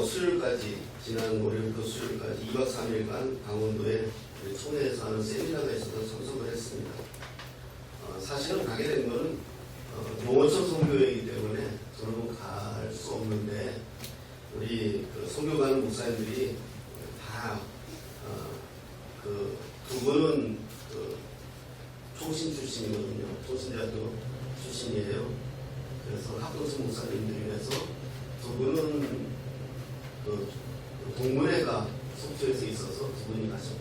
수요일까지, 지난 월요일부터 수요일까지 2박 3일간 강원도에 총회에서 하는 세미나가 있어서 참석을 했습니다. 사실은 가게 된 거는 농어촌 선교회이기 때문에 저는 갈 수 없는데, 우리 선교 가는 목사님들이 다 두 분은 총신 출신이거든요. 총신대학교 출신이에요. 그래서 학동수 목사님들 위해서 두 분은 동문회가 속초에서 있어서 두 분이 가셨고,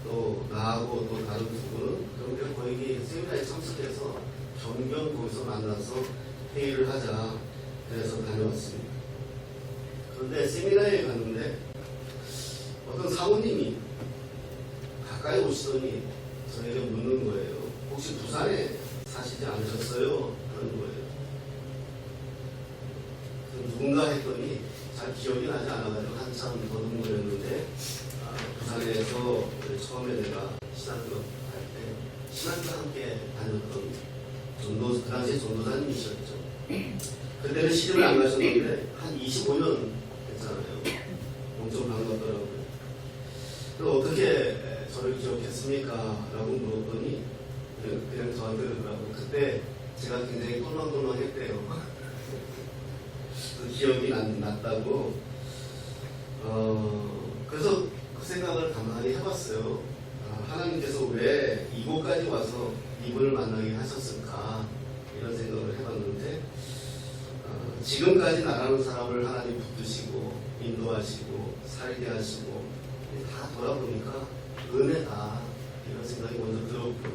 또 나하고 또 다른 두 분은 그런데 거기 세미나에 참석해서 경경 거기서 만나서 회의를 하자, 그래서 다녀왔습니다. 그런데 세미나에 갔는데 어떤 사모님이 가까이 오시더니 저에게 묻는 거예요. 혹시 부산에 사시지 않으셨어요? 그런 거예요. 누군가 했더니 잘 기억이 나지 않아가지고 한참 더듬거렸는데, 부산에서 처음에 내가 신학교 할 때 신학교 함께 다녔던 그 당시에 전도사님이셨죠. 그때는 시집을 안 가셨는데 한 25년 됐잖아요. 엄청 반갑더라고요. 그래서 어떻게 저를 기억했습니까? 라고 물었더니 그냥 저한테 그러더라고요. 그때 제가 굉장히 똘망똘망했대요. 그 기억이 났다고. 그래서 그 생각을 가만히 해봤어요. 하나님께서 왜 이곳까지 와서 이분을 만나게 하셨을까, 이런 생각을 해봤는데, 지금까지 나가는 사람을 하나님 붙드시고 인도하시고 살게 하시고 다 돌아보니까 은혜다, 이런 생각이 먼저 들었고요.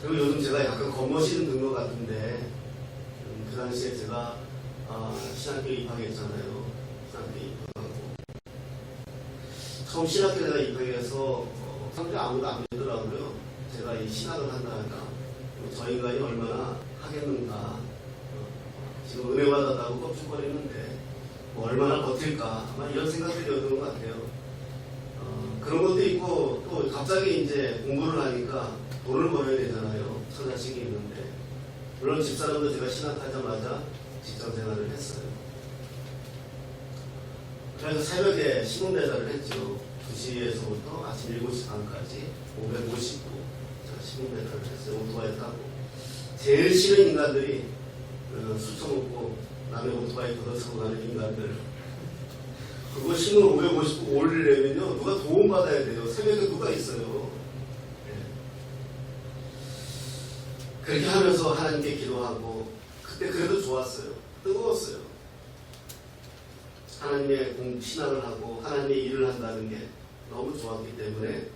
그리고 요즘 제가 약간 겉멋이 든 것 같은데, 그 당시에 제가 신학교에 입학했잖아요. 신학교에 입학하고 처음 신학교에 내가 입학해서 상대 아무도 안 믿더라고요. 제가 이 신학을 한다니까 저 인간이 얼마나 하겠는가, 지금 은혜 받았다고 껍죽거리는데 뭐 얼마나 버틸까, 아마 이런 생각들이 드는 것 같아요. 그런 것도 있고, 또 갑자기 이제 공부를 하니까 돈을 벌어야 되잖아요. 처자식이 있는데. 물론 집사람도 제가 신학하자마자 직장 생활을 했어요. 그래서 새벽에 신문 배달을 했죠. 2시에서부터 아침 7시 반까지 550부 제가 신문 배달을 했어요. 오토바이 타고. 제일 싫은 인간들이 술 처먹고 남의 오토바이 걷어차고 가는 인간들. 그거 신문 550부 올리려면요, 누가 도움받아야 돼요. 새벽에 누가 있어요. 그렇게 하면서 하나님께 기도하고, 그때 그래도 좋았어요. 뜨거웠어요. 하나님의 신학을 하고 하나님의 일을 한다는 게 너무 좋았기 때문에,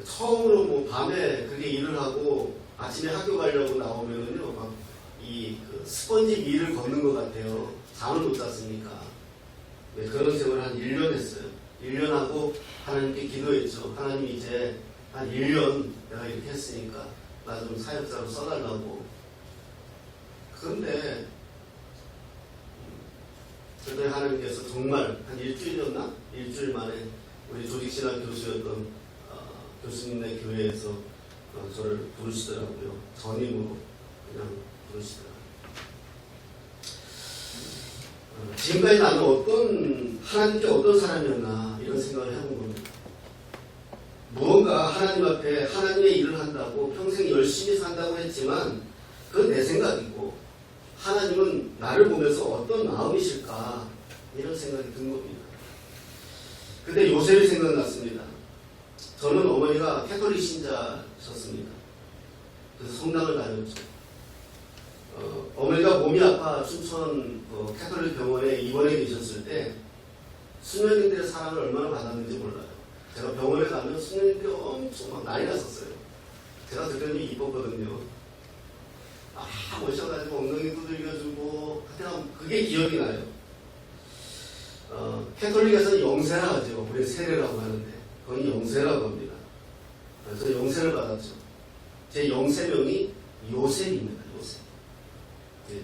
처음으로 뭐 밤에 그렇게 일을 하고 아침에 학교 가려고 나오면은요, 막 그 스펀지 위를 걷는 것 같아요. 잠을 못 잤으니까. 그런 생활을 한 1년 했어요. 1년 하고 하나님께 기도했죠. 하나님, 이제 한 1년 내가 이렇게 했으니까 나 좀 사역자로 써달라고. 그런데 하나님께서 정말 한 일주일이었나? 일주일 만에 우리 조직신학 교수였던 교수님네 교회에서 저를 부르시더라고요. 전임으로 그냥 부르시더라고요. 지금까지 나는 하나님께 어떤 사람이었나, 이런 생각을 해본 겁니다. 무언가 하나님 앞에 하나님의 일을 한다고 평생 열심히 산다고 했지만, 그건 내 생각이고, 하나님은 나를 보면서 어떤 마음이실까, 이런 생각이 든 겁니다. 그때 요셉이 생각났습니다. 저는 어머니가 캐톨릭 신자셨습니다. 그래서 성당을 다녔죠. 어머니가 몸이 아파 춘천 캐톨릭 병원에 입원해 계셨을 때 수녀님들의 사랑을 얼마나 받았는지 몰라요. 제가 병원에 가면 수녀님들이 엄청 막 난리 났었어요. 제가 그때는 이뻤거든요. 오셔가지고 엉덩이 두들겨주고, 하여튼 그게 기억이 나요. 캐톨릭에서는 영세라 하죠. 우리 세례라고 하는데 거기 영세라고 합니다. 그래서 영세를 받았죠. 제 영세명이 요셉입니다. 요셉. 네.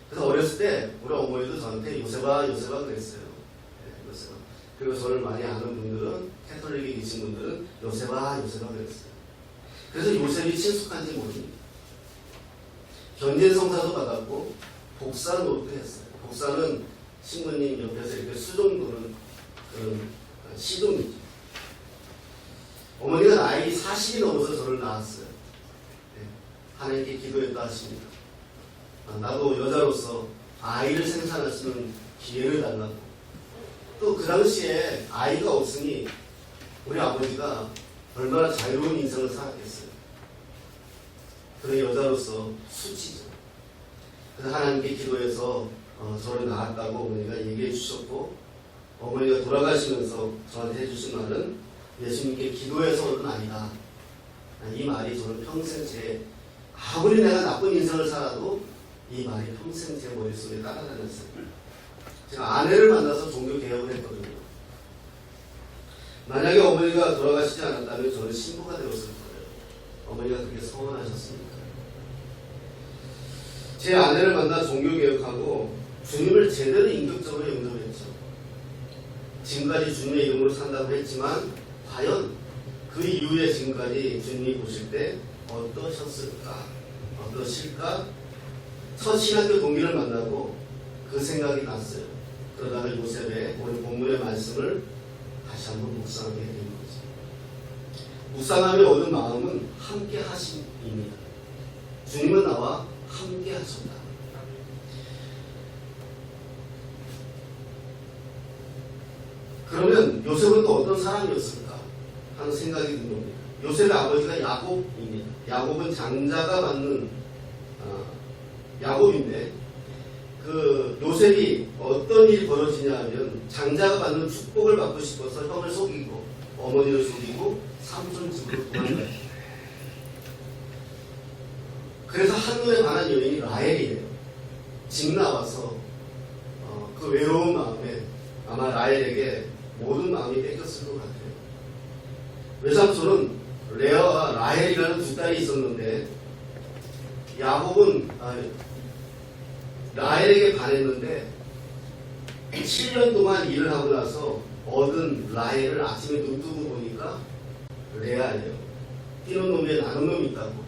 그래서 어렸을 때 우리 어머니도 저한테 요셉아 그랬어요. 네, 요셉아. 그리고 저를 많이 아는 분들은, 캐톨릭에 계신 분들은 요셉아 그랬어요. 그래서 요셉이 친숙한지 모릅니다. 견진성사도 받았고 복사 노릇도 했어요. 복사는 신부님 옆에서 이렇게 수종 도는 그런 시동이죠. 어머니가 나이 40이 넘어서 저를 낳았어요. 네. 하나님께 기도했다 하십니다. 나도 여자로서 아이를 생산할 수 있는 기회를 달라고. 또 그 당시에 아이가 없으니 우리 아버지가 얼마나 자유로운 인생을 살았겠어요. 그런 여자로서 수치죠. 그래서 하나님께 기도해서 저를 낳았다고 어머니가 얘기해 주셨고, 어머니가 돌아가시면서 저한테 해주신 말은 예수님께 기도해서 얻은 아이다. 이 말이 저는 평생 아무리 내가 나쁜 인생을 살아도 이 말이 평생 제 머릿속에 따라다녔어요. 제가 아내를 만나서 종교개혁을 했거든요. 만약에 어머니가 돌아가시지 않았다면 저는 신부가 되었을 거예요. 어머니가 그렇게 서원하셨습니다. 제 아내를 만나 종교개혁하고 주님을 제대로 인격적으로 영접했죠. 지금까지 주님의 이름으로 산다고 했지만 과연 그 이후에 지금까지 주님이 보실 때 어떠셨을까? 어떠실까? 첫 신학교 동기를 만나고 그 생각이 났어요. 그러다가 요셉의 오늘 본문의 말씀을 다시 한번 묵상하게 된 거죠. 묵상하며 얻은 마음은 함께 하심입니다. 주님은 나와 함께 하셨다. 그러면 요셉은 또 어떤 사람이었을까 하는 생각이 든 겁니다. 요셉의 아버지가 야곱입니다. 야곱은 장자가 받는 야곱인데, 그 요셉이 어떤 일이 벌어지냐 하면 장자가 받는 축복을 받고 싶어서 형을 속이고 어머니를 속이고 삼촌 집으로 도망가요. 그래서 한눈에 반한 여인이 라헬이에요. 집 나와서 그 외로운 마음에 아마 라헬에게 모든 마음이 뺏겼을 것 같아요. 외삼촌은 레아와 라헬이라는 두 딸이 있었는데, 야곱은 라헬에게 반했는데 7년 동안 일을 하고 나서 얻은 라헬을 아침에 눈 뜨고 보니까 레아예요. 뛰는 놈에 나는 놈이 있다고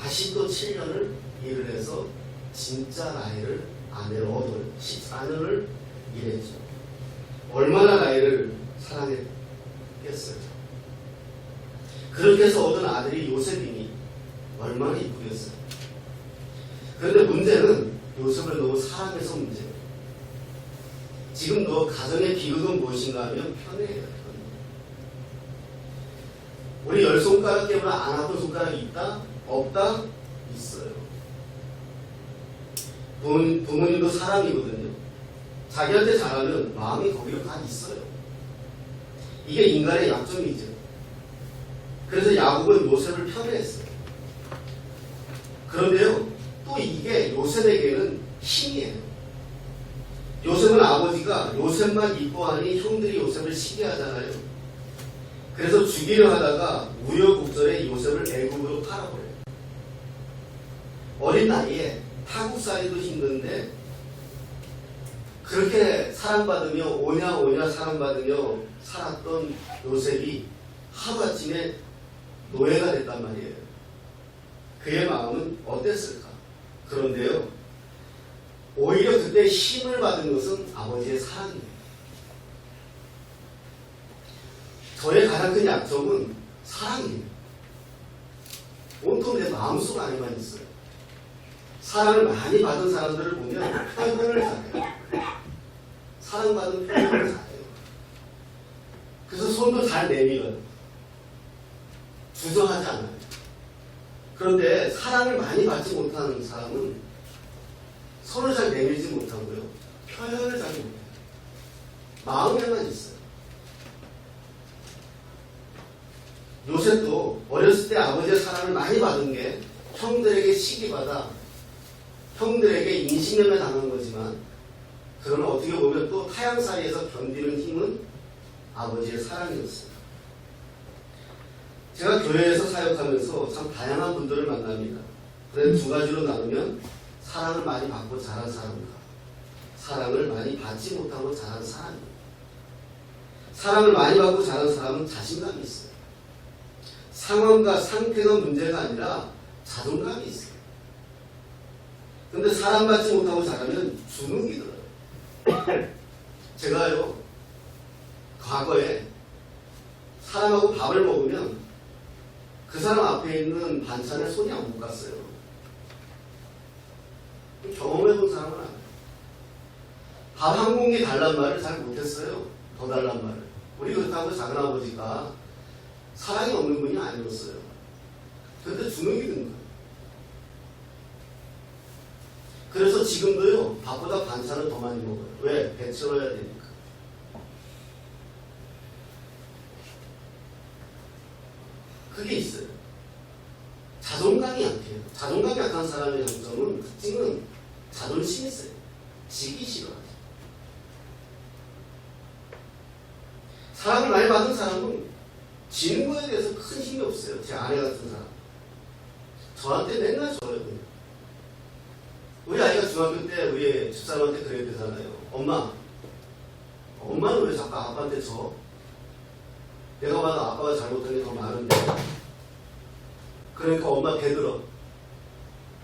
다시 또 7년을 일을 해서 진짜 라헬을 아내로 얻을 14년을 일했죠. 얼마나 라헬을 사랑했겠어요. 그렇게 해서 얻은 아들이 요셉이니 얼마나 이쁘겠어요. 그런데 문제는 요셉을 너무 사랑해서 문제예요. 지금도 가정의 비극은 무엇인가 하면 편애예요. 우리 10손가락 깨면 안 아픈 손가락이 있다? 없다? 있어요. 부모님도 사랑이거든요. 자기한테 잘하면 마음이 거기로 다 있어요. 이게 인간의 약점이죠. 그래서 야곱은 요셉을 편애했어요. 그런데요, 또 이게 요셉에게는 힘이에요. 요셉은 아버지가 요셉만 이뻐하니 형들이 요셉을 시기하잖아요. 그래서 죽이려 하다가 우여곡절에 요셉을 애굽으로 팔아버려요. 어린 나이에 타국살이도 힘든데 그렇게 사랑받으며 오냐 사랑받으며 살았던 요셉이 하루아침에 노예가 됐단 말이에요. 그의 마음은 어땠을까? 그런데요, 오히려 그때 힘을 받은 것은 아버지의 사랑이에요. 저의 가장 큰 약점은 사랑이에요. 온통 내 마음속 안에만 있어요. 사랑을 많이 받은 사람들을 보면 표현을 잘해요. 사랑받은 표현을 잘해요. 그래서 손도 잘 내밀어요. 주저하지 않아요. 그런데 사랑을 많이 받지 못하는 사람은 손을 잘 내밀지 못하고요, 표현을 잘 못해요. 마음에만 있어요. 요셉도 어렸을 때 아버지의 사랑을 많이 받은 게 형들에게 시기받아 형들에게 인신염에 당한 거지만, 그러나 어떻게 보면 또 타향살이에서 견디는 힘은 아버지의 사랑이었어요. 제가 교회에서 사역하면서 참 다양한 분들을 만납니다. 그런데 두 가지로 나누면 사랑을 많이 받고 자란 사람과 사랑을 많이 받지 못하고 자란 사람입니다. 사랑을 많이 받고 자란 사람은 자신감이 있어요. 상황과 상태가 문제가 아니라 자존감이 있어요. 근데 사랑받지 못하고 자라면 주눅이 들어요. 제가요, 과거에 사람하고 밥을 먹으면 그 사람 앞에 있는 반찬에 손이 안 못 갔어요. 경험해본 사람은 알아요. 밥 한 공기 달란 말을 잘 못했어요. 더 달란 말을. 우리 그렇다고 작은아버지가 사랑이 없는 분이 아니었어요. 근데 주눅이 든 거예요. 그래서 지금도요, 밥보다 반찬을 더 많이 먹어요. 왜? 배 채워야 되니까. 그게 있어요. 자존감이 약해요. 자존감이 약한 사람의 장점은, 특징은 자존심이 있어요. 지기 싫어요. 사랑을 많이 받은 사람은 지는 거에 대해서 큰 힘이 없어요. 제 아내 같은 사람. 저한테 맨날 저래요. 우리 아이가 중학교 때 우리 집사람한테 그랬대잖아요. 엄마는 왜 자꾸 아빠한테 져? 내가 봐도 아빠가 잘못한 게 더 많은데. 그러니까 엄마 대들어.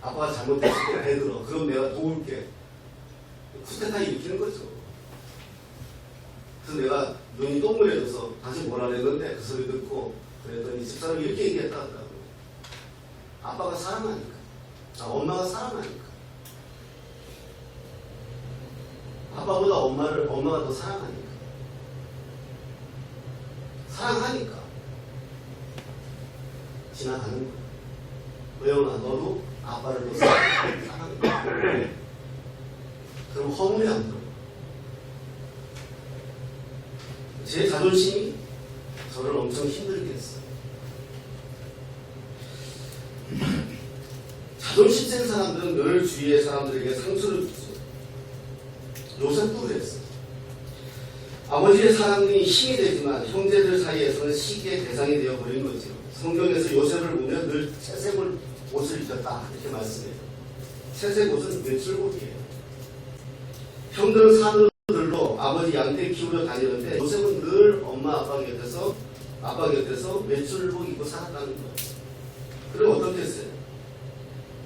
아빠가 잘못했을 때 대들어. 그럼 내가 도울게. 쿠데타 일으키는 거죠. 그래서 내가 눈이 동그래져서 다시 뭐라 그랬는데 그 소리 듣고 그랬더니 집사람이 이렇게 얘기했다 하더라고요. 아빠가 사랑하니까. 엄마가 사랑하니까. 아빠보다 엄마가 더 사랑하니까. 사랑하니까. 지나가는 거야. 왜요나 너도 아빠를 더 사랑해. 그럼 허물이 안 들어. 제 자존심이 저를 엄청 힘들게 했어요. 자존심 센 사람들은 늘 주위의 사람들에게 상처를 주죠. 요셉도 그랬어요. 아버지의 사랑이 힘이 되지만 형제들 사이에서는 시기의 대상이 되어버린 거죠. 성경에서 요셉을 보면 늘 채색 옷을 입혔다 이렇게 말씀해요. 채색 옷은 외출복이에요. 형들은 산으로 아버지 양떼 키우러 다니는데 요셉은 늘 엄마 아빠 곁에서 외출복 입고 살았다는 거예요. 그럼 어떻게 했어요?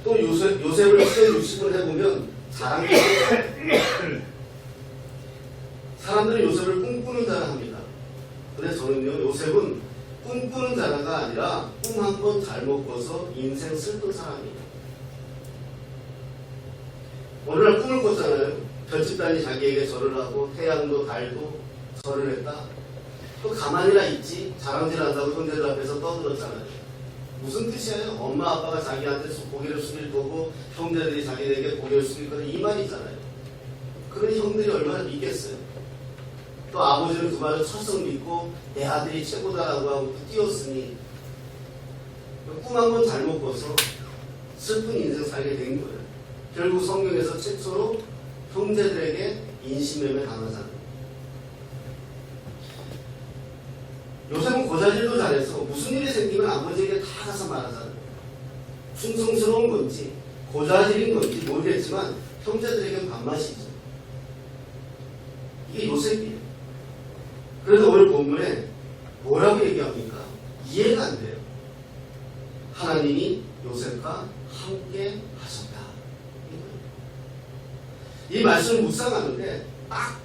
또 요셉을 60을 해보면 자랑이 사람들은 요셉을 꿈꾸는 자라 합니다. 근데 저는요, 요셉은 꿈꾸는 자라가 아니라 꿈 한 번 잘못 꿔서 인생 슬픈 사람이에요. 어느 날 꿈을 꿨잖아요. 별집단이 자기에게 절을 하고 태양도 달도 절을 했다. 또 가만히나 있지 자랑질한다고 형제들 앞에서 떠들었잖아요. 무슨 뜻이에요? 엄마 아빠가 자기한테 고개를 숙일 거고 형제들이 자기에게 고개를 숙일 거다 이 말이잖아요. 그러니 형들이 얼마나 믿겠어요. 또 아버지는 그 말을 철썩 믿고 내 아들이 최고다라고 하고 뛰었으니 꿈 한 번 잘못 꿔서 슬픈 인생 살게 된 거예요. 결국 성경에서 최초로 형제들에게 인신매매 당하잖아요. 요셉은 고자질도 잘해서 무슨 일이 생기면 아버지에게 다 가서 말하잖아요. 충성스러운 건지 고자질인 건지 모르겠지만 형제들에게 밥맛이죠. 이게 요셉이에요. 그래서 오늘 본문에 뭐라고 얘기합니까? 이해가 안 돼요. 하나님이 요셉과 함께 하셨다. 이 말씀을 묵상하는데 딱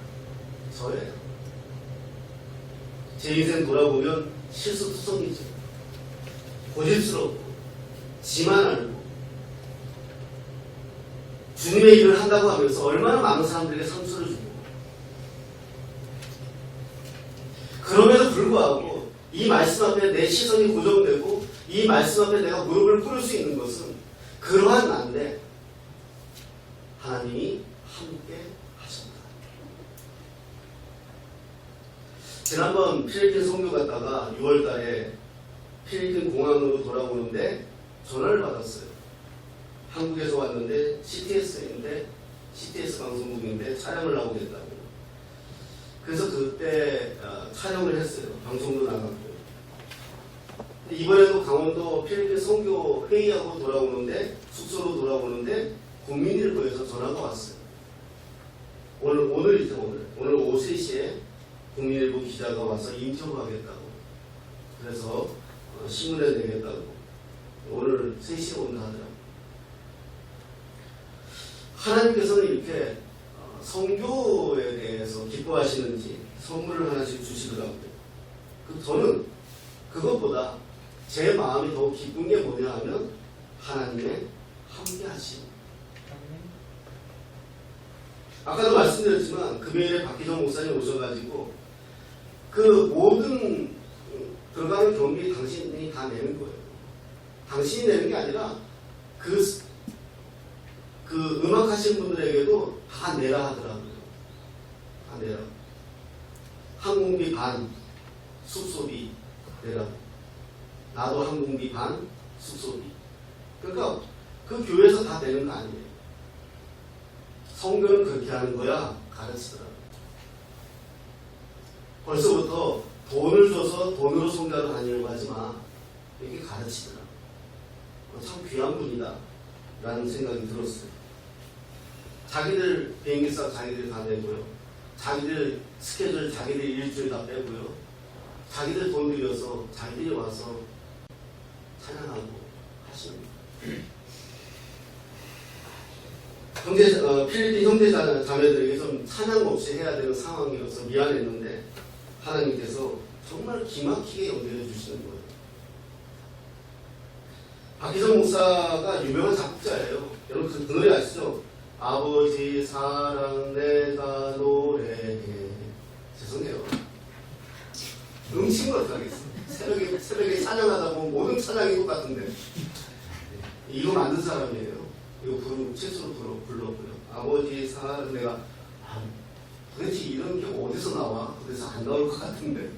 저예요. 제 인생 돌아보면 실수투성이죠. 고집스럽고 지만 알고 주님의 일을 한다고 하면서 얼마나 많은 사람들에게 상처를 주고 그럼에도 불구하고 이 말씀 앞에 내 시선이 고정되고 이 말씀 앞에 내가 무릎을 꿇을 수 있는 것은 그러한 나인데 하나님이 함께 하셨다. 지난번 필리핀 선교 갔다가 6월 달에 필리핀 공항으로 돌아오는데 전화를 받았어요. 한국에서 왔는데 CTS인데 CTS 방송국인데 촬영을 나오겠다고. 그래서 그때 촬영을 했어요. 방송도 나갔고. 이번에도 강원도 필리핀 선교 회의하고 돌아오는데 숙소로 돌아오는데 국민일보에서 전화가 왔어요. 오늘 오후 3시에 국민일보 기자가 와서 인터뷰하겠다고. 그래서 신문에 내겠다고. 오늘 3시에 온다 하더라고요. 하나님께서는 이렇게 성교에 대해서 기뻐하시는지 선물을 하나씩 주시더라고요. 저는 그것보다 제 마음이 더 기쁜 게 뭐냐 하면 하나님의 함께 하심. 아까도 말씀드렸지만 금요일에 박기정 목사님 오셔가지고 그 모든 들어가는 경비 당신이 다 내는 거예요. 당신이 내는 게 아니라 그 음악 하시는 분들에게도 다 내라 하더라고요. 다 내라. 항공비 반, 숙소비 내라. 나도 항공비 반, 숙소비. 그러니까 그 교회에서 다 내는 거 아니에요. 성교는 그렇게 하는 거야 가르치더라고요. 벌써부터 돈을 줘서 돈으로 성교를 다니려고 하지 마. 이렇게 가르치더라고요. 참 귀한 분이다 라는 생각이 들었어요. 자기들 비행기값 자기들이 다 내고요. 자기들 스케줄 자기들이 일주일 다 빼고요. 자기들 돈 들여서 자기들이 와서 찬양하고 하십니다. 필리핀 형제 자매들에게 좀 찬양 없이 해야 되는 상황이어서 미안했는데 하나님께서 정말 기막히게 연결해 주시는 거예요. 박기정 목사가 유명한 작곡자예요. 여러분 그 노래 아시죠? 아버지 사랑 내가 노래해. 죄송해요. 음치는 어떡하겠어. 새벽에 찬양하다 보면 모든 찬양이 똑같은데. 이거 만든 사람이에요. 이거 최초로 불렀고요. 아버지 사랑 내가 도대체 이런 게 어디서 나와? 그래서 안 나올 것 같은데.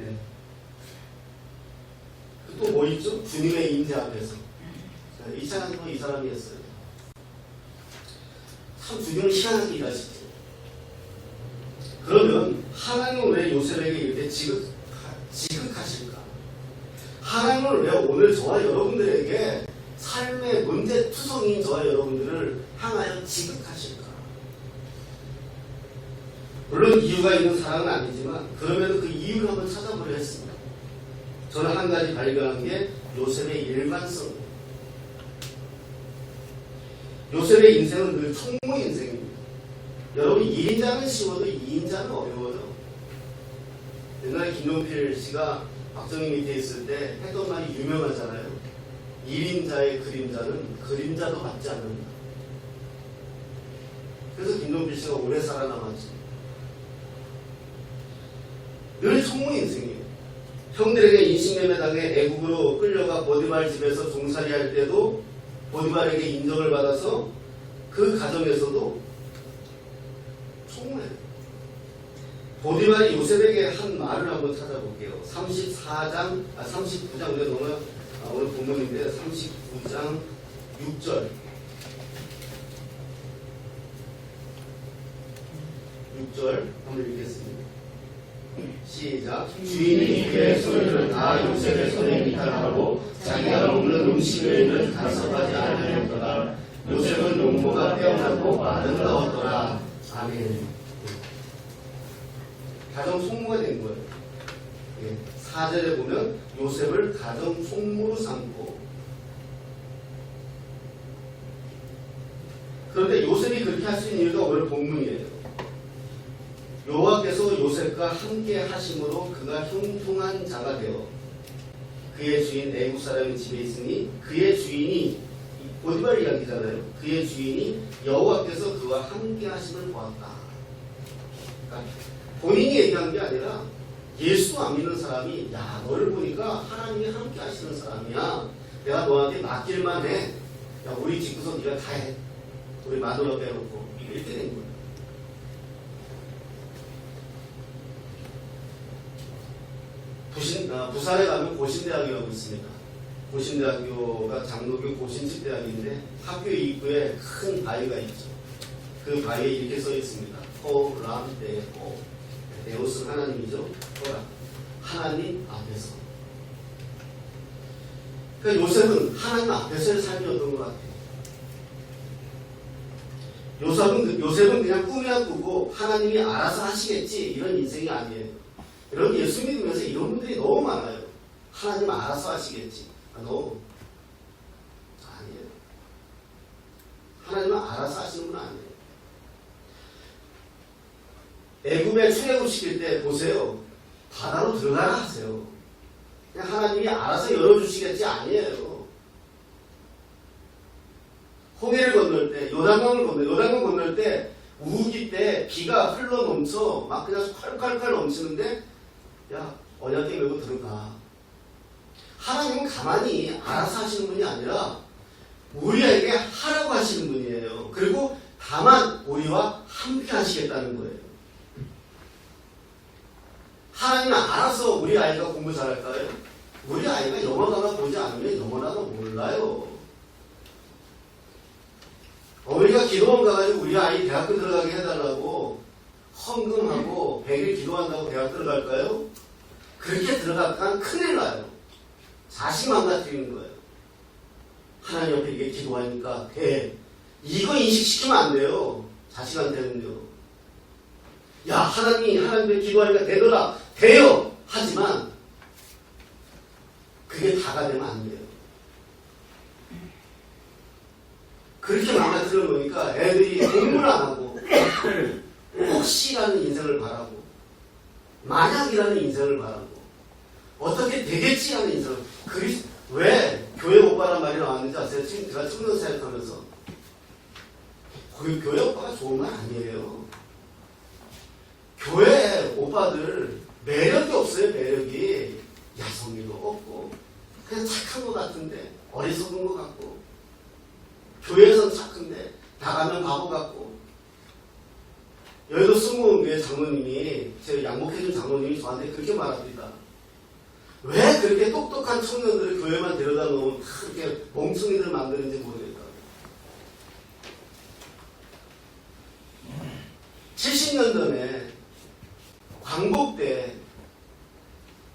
예. 또 뭐 있죠? 주님의 임재 앞에서. 이 찬양도 이 사람이 했어요. 참 주님은 희한하게 일하시죠. 그러면 하나님은 왜 요셉에게 이렇게 지극하실까? 하나님은 왜 오늘 저와 여러분들에게 삶의 문제투성인 저와 여러분들을 향하여 지극하실까? 물론 이유가 있는 사랑은 아니지만 그러면 그 이유를 한번 찾아보려 했습니다. 저는 한 가지 발견한 게 요셉의 일관성. 요셉의 인생은 늘 총무 인생입니다. 여러분 1인자는 쉬워도 2인자는 어려워요. 옛날에 김용필 씨가 박정희 밑에 있을 때 했던 말이 유명하잖아요. 1인자의 그림자는 그림자도 받지 않는다. 그래서 김용필 씨가 오래 살아남았지. 늘 총무 인생이에요. 형들에게 인신매매 당해 애국으로 끌려가 보디발 집에서 종살이 할 때도 보디발에게 인정을 받아서 그 가정에서도 총무해요. 보디발이 요셉에게 한 말을 한번 찾아볼게요. 39장 우리가 오늘 본문인데 39장 6절 6절 한번 읽겠습니다. 시작. 주인이 그의 소유를 다 요셉의 손에 이탈하고 자기가 먹는 음식 외에는 간섭하지 않으려거나 요셉은 용모가 빼어나고 아름다웠더라. 아멘. 가정 총무가 된 거예요. 4절에 보면 요셉을 가정 총무로 삼고, 그런데 요셉이 그렇게 할 수 있는 이유가 오늘 본문이에요. 여호와께서 요셉과 함께 하심으로 그가 형통한 자가 되어 그의 주인 애국 사람의 집에 있으니 그의 주인이 보디발 이야기잖아요. 그의 주인이 여호와께서 그와 함께 하심을 보았다. 그러니까 본인이 얘기한 게 아니라 예수 안 믿는 사람이 야 너를 보니까 하나님이 함께 하시는 사람이야. 내가 너한테 맡길만 해. 야 우리 집구석 네가 다 해. 우리 마누라 빼놓고 이렇게 된 거예요. 부산에 가면 고신대학이라고 있습니다. 고신대학교가 장로교 고신집대학인데 학교 입구에 큰 바위가 있죠. 그 바위에 이렇게 써 있습니다. 호람데오. 데오스는 하나님이죠. 호람. 하나님 앞에서. 그러니까 요셉은 하나님 앞에서의 삶이었던 것 같아요. 요셉은 그냥 꿈이나 꾸고 하나님이 알아서 하시겠지 이런 인생이 아니에요. 여러분 예수 믿으면서 이런 분들이 너무 많아요. 하나님 알아서 하시겠지. 아니에요. 하나님은 알아서 하시는 분 아니에요. 애굽에 출애굽시킬 때 보세요. 바다로 들어가라 하세요. 그냥 하나님이 알아서 열어주시겠지 아니에요. 홍해를 건널 때, 요단강 건널 때 우기 때 비가 흘러 넘쳐 막 그냥 칼칼칼 넘치는데 야 언약궤 메고 들어가. 하나님은 가만히 알아서 하시는 분이 아니라 우리에게 하라고 하시는 분이에요. 그리고 다만 우리와 함께 하시겠다는 거예요. 하나님은 알아서 우리 아이가 공부 잘할까요? 우리 아이가 영어 단어 보지 않으면 영어 단어 몰라요. 어머니가 기도원 가가지고 우리 아이 대학교 들어가게 해달라고 헌금하고 100일 기도한다고 대학 들어갈까요? 그렇게 들어갔다간 큰일 나요. 자식 망가뜨리는 거예요. 하나님 옆에 이게 기도하니까 돼. 이거 인식시키면 안 돼요. 자식한테는요. 야 하나님께 기도하니까 되더라. 돼요. 하지만 그게 다가 되면 안 돼요. 그렇게 망가뜨려 놓으니까 애들이 공부를 안 하고 혹시라는 인생을 바라고 만약이라는 인생을 바라고 어떻게 되겠지라는 인생을 왜 교회 오빠란 말이 나왔는지 아세요? 지금 제가 청년 사역하면서 교회 오빠가 좋은 말 아니에요. 교회 오빠들 매력이 없어요. 매력이 야성미도 없고 그냥 착한 것 같은데 어리석은 것 같고 교회에서는 착한데 나가면 바보 같고. 여의도 승무원교회 장로님이 제가 양복해준 장로님이 저한테 그렇게 말합니다. 왜 그렇게 똑똑한 청년들을 교회만 데려다 놓으면 그렇게 멍청이들 만드는지 모르겠다. 70년 전에 광복 때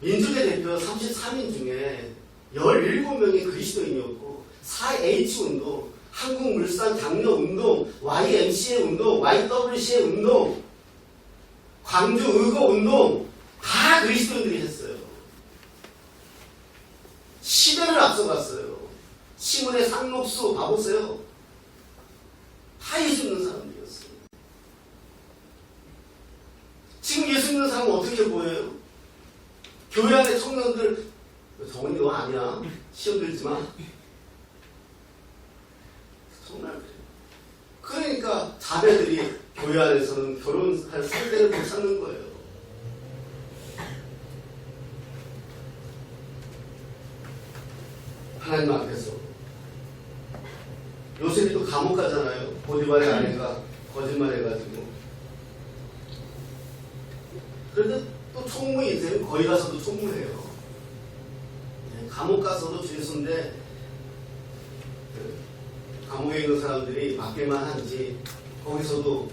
민주계 대표 33인 중에 17명이 그리스도인이었고 4H 운동, 한국물산 장려운동, YMCA 운동, YWCA 운동, 광주 의거 운동 다 그리스도인들이 했어요. 시대를 앞서갔어요. 신문의 상록수 봐보세요. 다 예수 믿는 사람들이었어요. 지금 예수 믿는 사람은 어떻게 보여요? 교회 안에 청년들 정은이 너 아니야. 시험 들지 마. 정말 그래요. 그러니까 자매들이 교회 안에서는 결혼할 상대를 못 찾는 거예요. 하나님 앞에서 요셉이 또 감옥 가잖아요. 보디발의 아내가 거짓말해가지고. 그런데 또 총무 인생 거기 가서도 총무해요. 감옥 가서도 죄수인데 감옥에 있는 사람들이 맡길만 한지 거기서도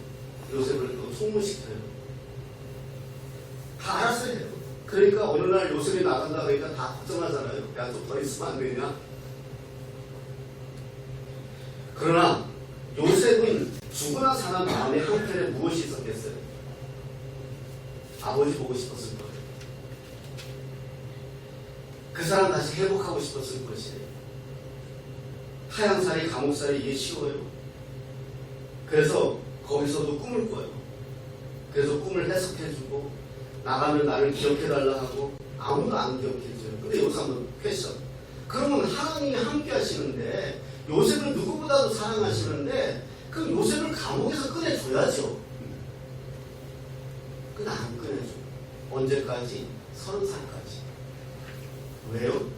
요셉을 또 총무시켜요. 다 알았어야 해요. 그러니까 어느 날 요셉이 나간다 그러니까 다 걱정하잖아요. 야, 좀 더 있으면 안 되냐? 그러나 요셉은 죽으나 사나 마음의 한편에 무엇이 있었겠어요? 아버지 보고 싶었을 거예요. 그 사람 다시 회복하고 싶었을 것이에요. 타양살이 감옥살이 이게 쉬워요. 그래서 거기서도 꿈을 꿔요. 그래서 꿈을 해석해주고 나가면 나를 기억해달라 하고 아무도 안 기억해줘요. 근데 여기서 한번 퀘션. 그러면 하나님이 함께 하시는데 요셉을 누구보다도 사랑하시는데 그럼 요셉을 감옥에서 꺼내줘야죠. 근데 안 꺼내줘. 언제까지? 30살까지. 왜요?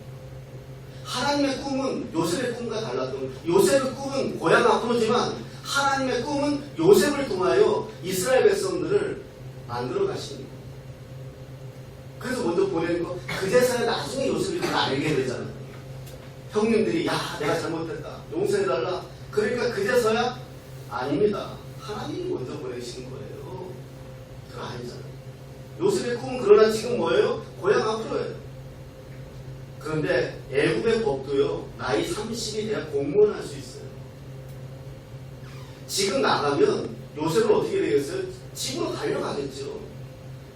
하나님의 꿈은 요셉의 꿈과 달랐던 요셉의 꿈은 고향 앞으로지만 하나님의 꿈은 요셉을 통하여 이스라엘 백성들을 만들어 가십니다. 그래서 먼저 보내는 거 그제서야 나중에 요셉이 그걸 알게 되잖아요. 형님들이 야 내가 잘못했다 용서해달라 그러니까 그제서야 아닙니다. 하나님이 먼저 보내신 거예요. 그거 아니잖아요. 요셉의 꿈은 그러나 지금 뭐예요? 고향 앞으로예요. 그런데 애굽의 법도요 나이 30이 돼야 공무원 할 수 있어요. 지금 나가면 요셉은 어떻게 되겠어요? 집으로 달려가겠죠.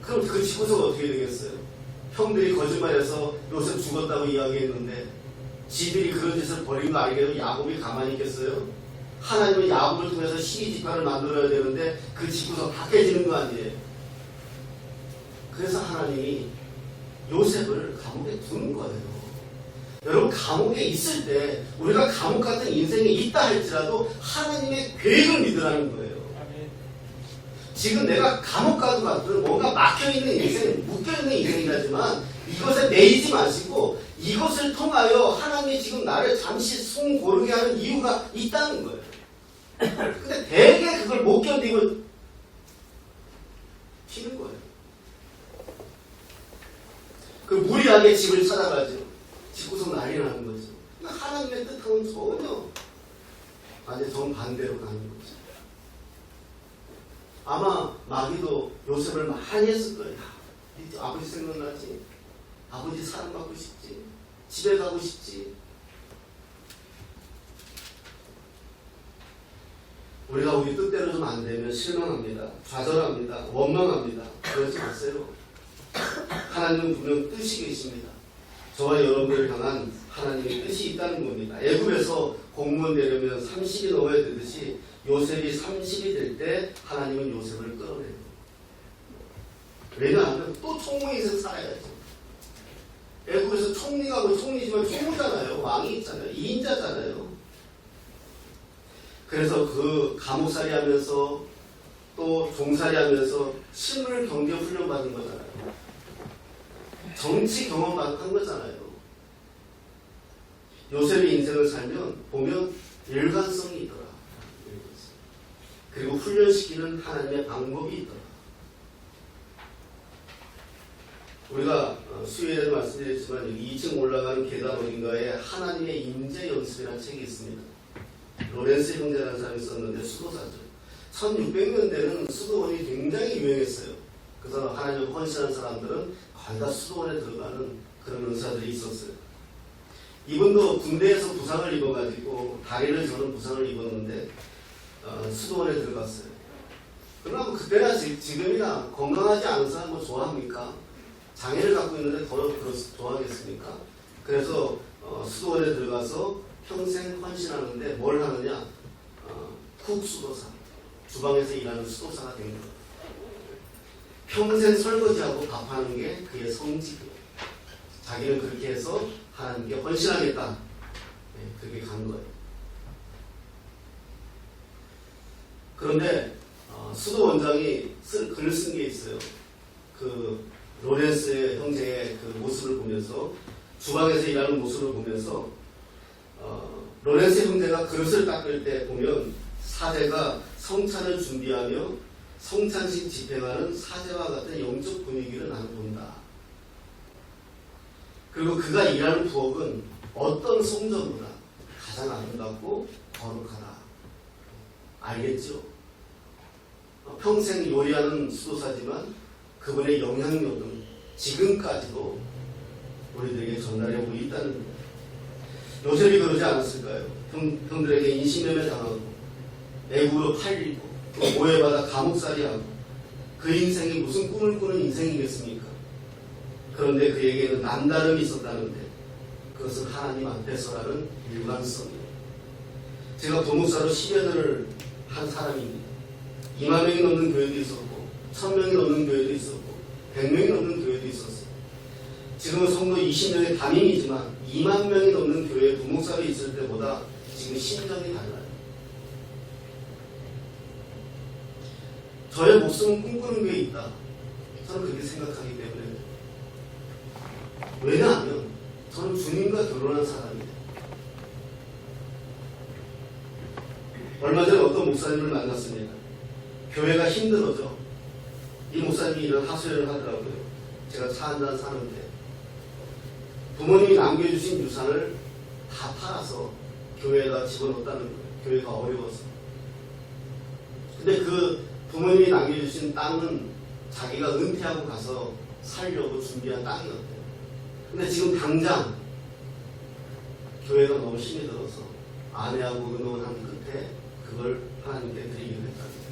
그럼 그 집구석은 어떻게 되겠어요? 형들이 거짓말해서 요셉 죽었다고 이야기했는데 지들이 그런 짓을 벌인 거 알게도 야곱이 가만히 있겠어요? 하나님은 야곱을 통해서 시기직파를 만들어야 되는데 그 집구석 다 깨지는 거 아니에요? 그래서 하나님이 요셉을 감옥에 두는 거예요. 여러분, 감옥에 있을 때 우리가 감옥 같은 인생에 있다 할지라도 하나님의 계획을 믿으라는 거예요. 지금 내가 감옥 가도 같은 뭔가 막혀있는 인생, 묶여있는 인생이라지만 이것에 매이지 마시고 이것을 통하여 하나님이 지금 나를 잠시 숨 고르게 하는 이유가 있다는 거예요. 근데 대개 그걸 못 견디고 튀는 거예요. 그 무리하게 집을 찾아가죠. 집구석 난리 나는 거죠. 하나님의 뜻하고는 전혀 완전 정반대로 가는 거죠. 아마 마귀도 요셉을 많이 했을 거예요. 아버지 생각나지? 아버지 사랑받고 싶지? 집에 가고 싶지? 우리가 우리 뜻대로 좀 안 되면 실망합니다. 좌절합니다. 원망합니다. 그러지 마세요. 하나님은 분명 뜻이 계십니다. 저와 여러분들을 향한 하나님의 뜻이 있다는 겁니다. 애굽에서 공무원 되려면 30이 넘어야 되듯이 요셉이 30이 될 때 하나님은 요셉을 끌어내요. 왜냐하면 또 총무 인생 살아야죠. 애굽에서 총리가 뭐 총리지만 총무잖아요. 왕이 있잖아요. 2인자잖아요. 그래서 그 감옥살이 하면서 또 종살이 하면서 실물 경제 훈련 받은 거잖아요. 정치 경험 한 거잖아요. 요셉의 인생을 살면 보면 일관성이 있더라. 그리고 훈련시키는 하나님의 방법이 있더라. 우리가 수요일에도 말씀드렸지만 2층 올라가는 계단 어딘가에 하나님의 임재 연습이라는 책이 있습니다. 로렌스 형제라는 사람이 썼는데 수도사죠. 1600년대는 수도원이 굉장히 유행했어요. 그래서 하나님을 헌신한 사람들은 거의 다 수도원에 들어가는 그런 은사들이 있었어요. 이분도 군대에서 부상을 입어가지고 다리를 저는 부상을 입었는데 수도원에 들어갔어요. 그러나 뭐 그때나 지금이나 건강하지 않은 사람 뭐 좋아합니까? 장애를 갖고 있는데 더 좋아하겠습니까? 그래서 수도원에 들어가서 평생 헌신하는데 뭘 하느냐? 쿡수도사, 주방에서 일하는 수도사가 된 거예요. 평생 설거지하고 밥하는 게 그의 성직이에요. 자기는 그렇게 해서 하나님께 헌신하겠다. 네, 그렇게 간 거예요. 그런데 수도 원장이 글을 쓴 게 있어요. 그 로렌스 형제의 그 모습을 보면서, 주방에서 일하는 모습을 보면서 로렌스 형제가 그릇을 닦을 때 보면 사제가 성찬을 준비하며 성찬식 집행하는 사제와 같은 영적 분위기를 나는 본다. 그리고 그가 일하는 부엌은 어떤 성전보다 가장 아름답고 거룩하다. 알겠죠? 평생 요리하는 수도사지만 그분의 영향력은 지금까지도 우리들에게 전달해 오고 있다는 거예요. 요셉이 그러지 않았을까요? 형들에게 인신매매 당하고 애국으로 팔리고 또 오해받아 감옥살이하고 그 인생이 무슨 꿈을 꾸는 인생이겠습니까? 그런데 그에게는 남다름이 있었다는데 그것은 하나님 앞에서라는 일관성이에요. 제가 도목사로 10여 년을 한 사람입니다. 2만 명이 넘는 교회도 있었고 1000명이 넘는 교회도 있었고 100명이 넘는 교회도 있었어요. 지금은 성도 20명의 담임이지만 2만 명이 넘는 교회에 도목사로 있을 때보다 지금 심정이 달라요. 저의 목숨은 꿈꾸는 게 있다. 저는 그렇게 생각하기 때문에. 왜냐하면 저는 주님과 결혼한 사람이에요. 얼마 전에 어떤 목사님을 만났습니다. 교회가 힘들어져. 이 목사님이 이런 하소연을 하더라고요. 제가 차 한잔 사는데 부모님이 남겨주신 유산을 다 팔아서 교회에다 집어넣었다는 거예요. 교회가 어려워서. 근데 그 부모님이 남겨주신 땅은 자기가 은퇴하고 가서 살려고 준비한 땅이었대요. 근데 지금 당장 교회가 너무 힘이 들어서 아내하고 의논한 끝에 그걸 하나님께 드리기로 했다는 거예요.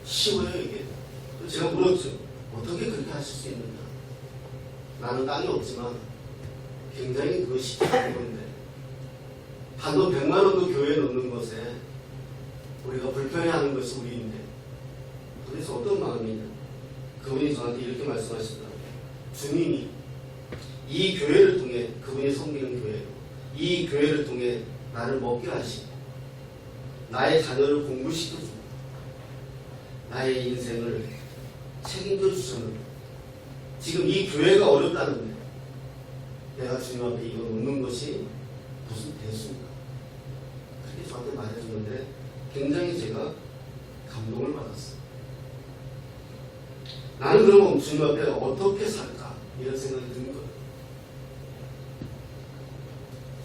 쉬워요 이게. 제가 물었죠. 어떻게 그렇게 하실 수 있느냐. 나는 땅이 없지만 굉장히 그거 쉽지 않은 건데 단돈 100만 원도 교회에 넣는 것에 우리가 불편해하는 것이 우리인데 도대체 어떤 마음이냐. 그분이 저한테 이렇게 말씀하시더라고요. 주님이 이 교회를 통해, 그분이 섬기는 교회로, 이 교회를 통해 나를 먹게 하시고 나의 자녀를 공부시켜주고 나의 인생을 책임져 주셨는데 지금 이 교회가 어렵다는데 내가 주님 앞에 이거 놓는 것이 무슨 대수인가, 그렇게 저한테 말해주는데 굉장히 제가 감동을 받았어요. 나는 그럼 주님 앞에 어떻게 살까, 이런 생각이 드는 거예요.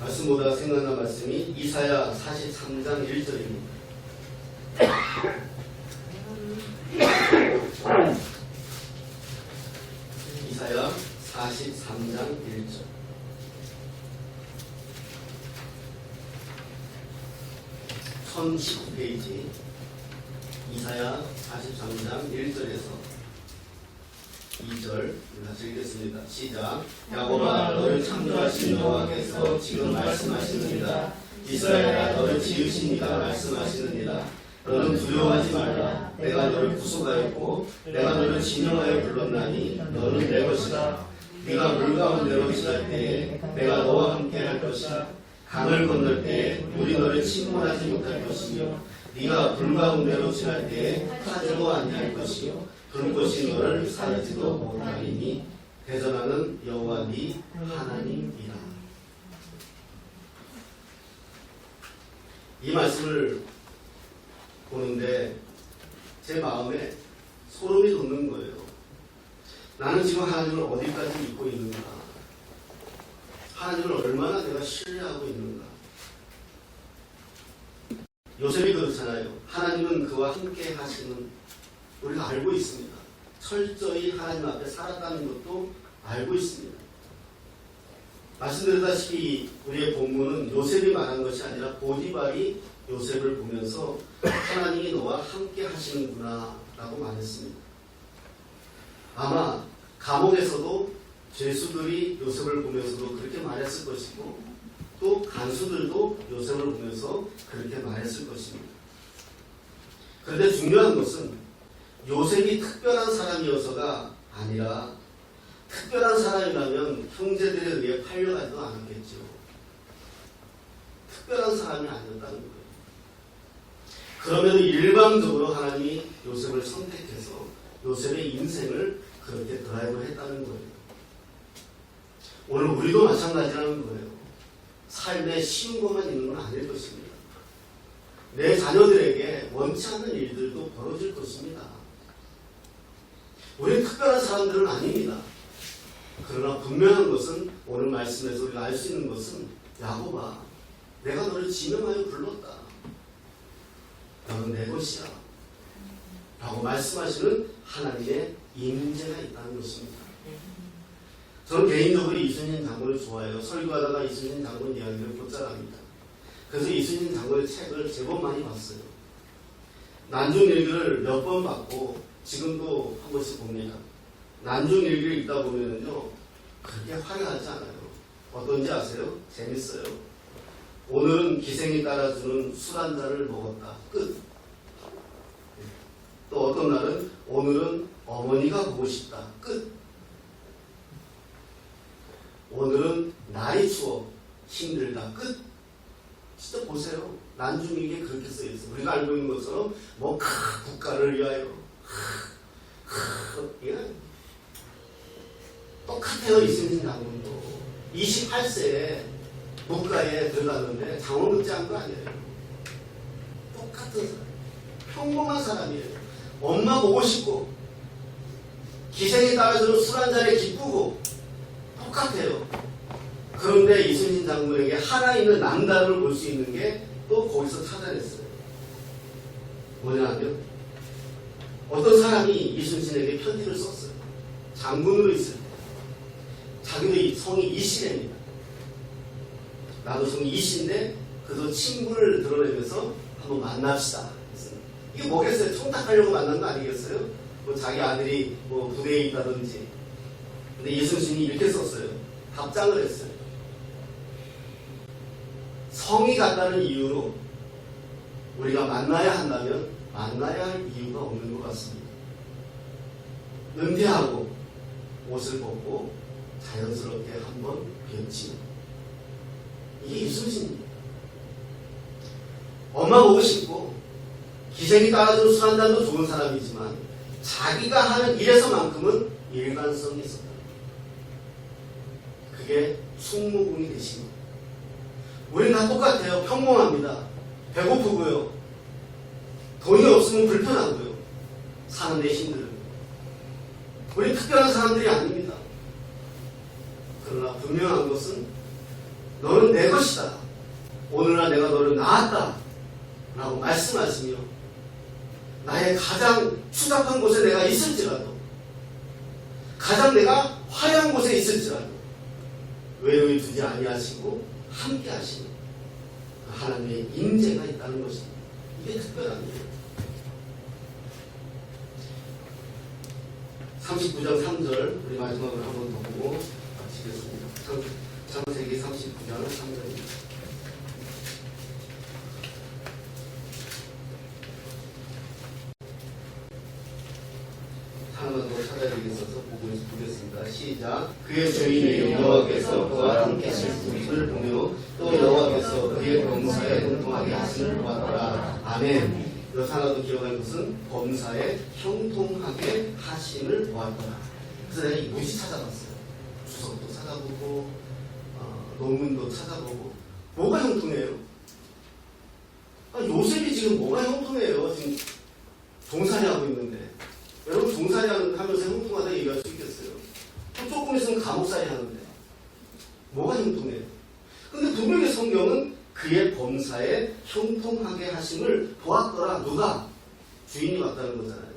말씀보다 생각난 말씀이 이사야 43장 1절입니다. 이사야 43장 1절. (1019페이지) 이사야 43장 1절에서 2절 같이 읽겠습니다. 시작. 야곱아, 너를 창조하신 여호와께서 지금 말씀하시느니라. 이스라엘아, 너를 지으신 이가 말씀하시느니라. 너는 두려워하지 말라. 내가 너를 구속하였고 내가 너를 진영하여 불렀나니 너는 내 것이다. 네가 물 가운데로 지날 때에 내가 너와 함께 할 것이다. 강을 건널 때에 물이 너를 침몰하지 못할 것이며 네가 불 가운데로 지날 때에 타지도 아니할 것이요 불꽃이 너를 사르지도 못하리니 대전하는 여호와 네 하나님이라. 이 말씀을 보는데 제 마음에 소름이 돋는 거예요. 나는 지금 하나님을 어디까지 믿고 있는가, 하나님을 얼마나 내가 신뢰하고 있는가. 요셉이 그렇잖아요. 하나님은 그와 함께 하시는, 우리가 알고 있습니다. 철저히 하나님 앞에 살았다는 것도 알고 있습니다. 말씀드렸다시피 우리의 본문은 요셉이 말한 것이 아니라 보디발이 요셉을 보면서 하나님이 너와 함께 하시는구나 라고 말했습니다. 아마 감옥에서도 죄수들이 요셉을 보면서도 그렇게 말했을 것이고 또 간수들도 요셉을 보면서 그렇게 말했을 것입니다. 그런데 중요한 것은 요셉이 특별한 사람이어서가 아니라 특별한 사람이라면 형제들에 의해 팔려가지도 않았겠죠. 특별한 사람이 아니었다는 거예요. 그러면 일방적으로 하나님이 요셉을 선택해서 요셉의 인생을 그렇게 드라이브 했다는 거예요. 오늘 우리도 마찬가지라는 거예요. 삶에 쉬운 것만 있는 건 아닐 것입니다. 내 자녀들에게 원치 않는 일들도 벌어질 것입니다. 우리는 특별한 사람들은 아닙니다. 그러나 분명한 것은 오늘 말씀에서 우리가 알 수 있는 것은 야곱아, 내가 너를 지명하여 불렀다. 너는 내 것이야 라고 말씀하시는 하나님의 임재가 있다는 것입니다. 저는 개인적으로 이순신 장군을 좋아해요. 설교하다가 이순신 장군 이야기를 곧잘합니다. 그래서 이순신 장군의 책을 제법 많이 봤어요. 난중일기를 몇 번 봤고 지금도 한 번씩 봅니다. 난중일기를 읽다 보면요 그렇게 화려하지 않아요. 어떤지 아세요? 재밌어요. 오늘은 기생이 따라주는 술 한 잔을 먹었다. 끝. 또 어떤 날은 오늘은 어머니가 보고 싶다. 끝. 오늘은 날이 추워 힘들다. 끝. 진짜 보세요. 난중일기에 그렇게 써있어요. 우리가 알고 있는 것처럼 뭐 국가를 위하여 예. 똑같아요. 이순신 장군도 28세에 국가에 들어갔는데 장원급제한 거 아니에요. 똑같은 사람, 평범한 사람이에요. 엄마 보고 싶고 기생에 따라주는 술 한 잔에 기쁘고 똑같아요. 그런데 이순신 장군에게 하나 있는 남다름을 볼 수 있는 게 또 거기서 찾아냈어요. 뭐냐면 어떤 사람이 이순신에게 편지를 썼어요. 장군으로 있을 때 자기도 성이 이씨랍니다. 나도 성이 이씨인데 그래도 친분을 드러내면서 한번 만납시다. 이게 뭐겠어요? 청탁하려고 만난 거 아니겠어요? 뭐 자기 아들이 뭐 부대에 있다든지. 근데 이순신이 이렇게 썼어요. 답장을 했어요. 성이 같다는 이유로 우리가 만나야 한다면 만나야 할 이유가 없는 것 같습니다. 은퇴하고 옷을 벗고 자연스럽게 한번 뵙지. 이게 이순신입니다. 엄마 보고 싶고 기생이 따라준 술 한 잔도 좋은 사람이지만 자기가 하는 일에서만큼은 일관성이 있었다. 그게 충무공이 되신 거예요. 우리는 다 똑같아요. 평범합니다. 배고프고요. 돈이 없으면 불편하고요. 사는데 힘들고. 우리 특별한 사람들이 아닙니다. 그러나 분명한 것은 너는 내 것이다. 오늘날 내가 너를 낳았다. 라고 말씀하시며 나의 가장 추잡한 곳에 내가 있을지라도 가장 내가 화려한 곳에 있을지라도 외로이 두지 아니하시고 함께 하시는 하나님의 인재가 있다는 것입니다. 이게 특별한 일이에요. 39장 3절 우리 마지막으로 한 번 더 보고 마치겠습니다. 창세기 39장 3절입니다. 하나만 더 찾아야 되겠어서 보겠습니다. 시작. 그의 주인이 여호와께서 그와 함께 하실 모습을 보며 또 여호와께서 그의 범사에 형통하게 하심을 보았더라. 아멘. 여기서 하나 더 기억할 것은 범사에 형통하게 하심을 보았더라. 그래서 내가 이 무지 찾아봤어요. 주석도 찾아보고 논문도 찾아보고 뭐가 형통해요? 요셉이 지금 뭐가 형통해요? 지금 종살이 하고 있는데 여러분 종살이 하면서 형통하다 얘기할 수 있겠어요? 또 조금 있으면 감옥살이 하는데 뭐가 형통해요? 근데 분명히 성경은 그의 범사에 형통하게 하심을 보았더라. 누가? 주인이 왔다는 거잖아요.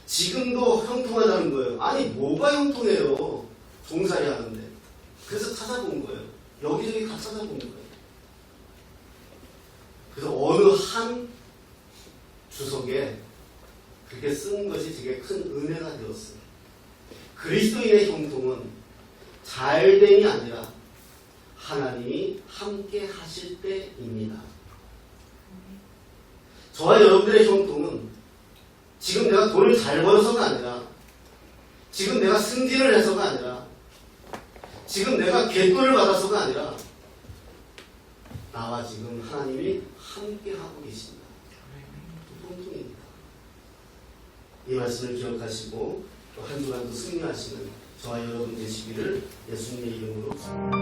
지금도 형통하다는 거예요. 아니 뭐가 형통해요? 종살이 하는데. 그래서 찾아본 거예요. 여기저기 다 찾아본 거예요. 그래서 어느 한 주석에 그렇게 쓴 것이 되게 큰 은혜가 되었어요. 그리스도인의 형통은 잘됨이 아니라 하나님이 함께 하실 때입니다. 저와 여러분들의 형통은 지금 내가 돈을 잘 벌어서가 아니라 지금 내가 승진을 해서가 아니라 지금 내가 갯돈을 받아서가 아니라 나와 지금 하나님이 함께 하고 계십니다. 형통입니다. 이 말씀을 기억하시고 또 한 주간도 승리하시는 저와 여러분 되시기를 예수님의 이름으로 축원합니다.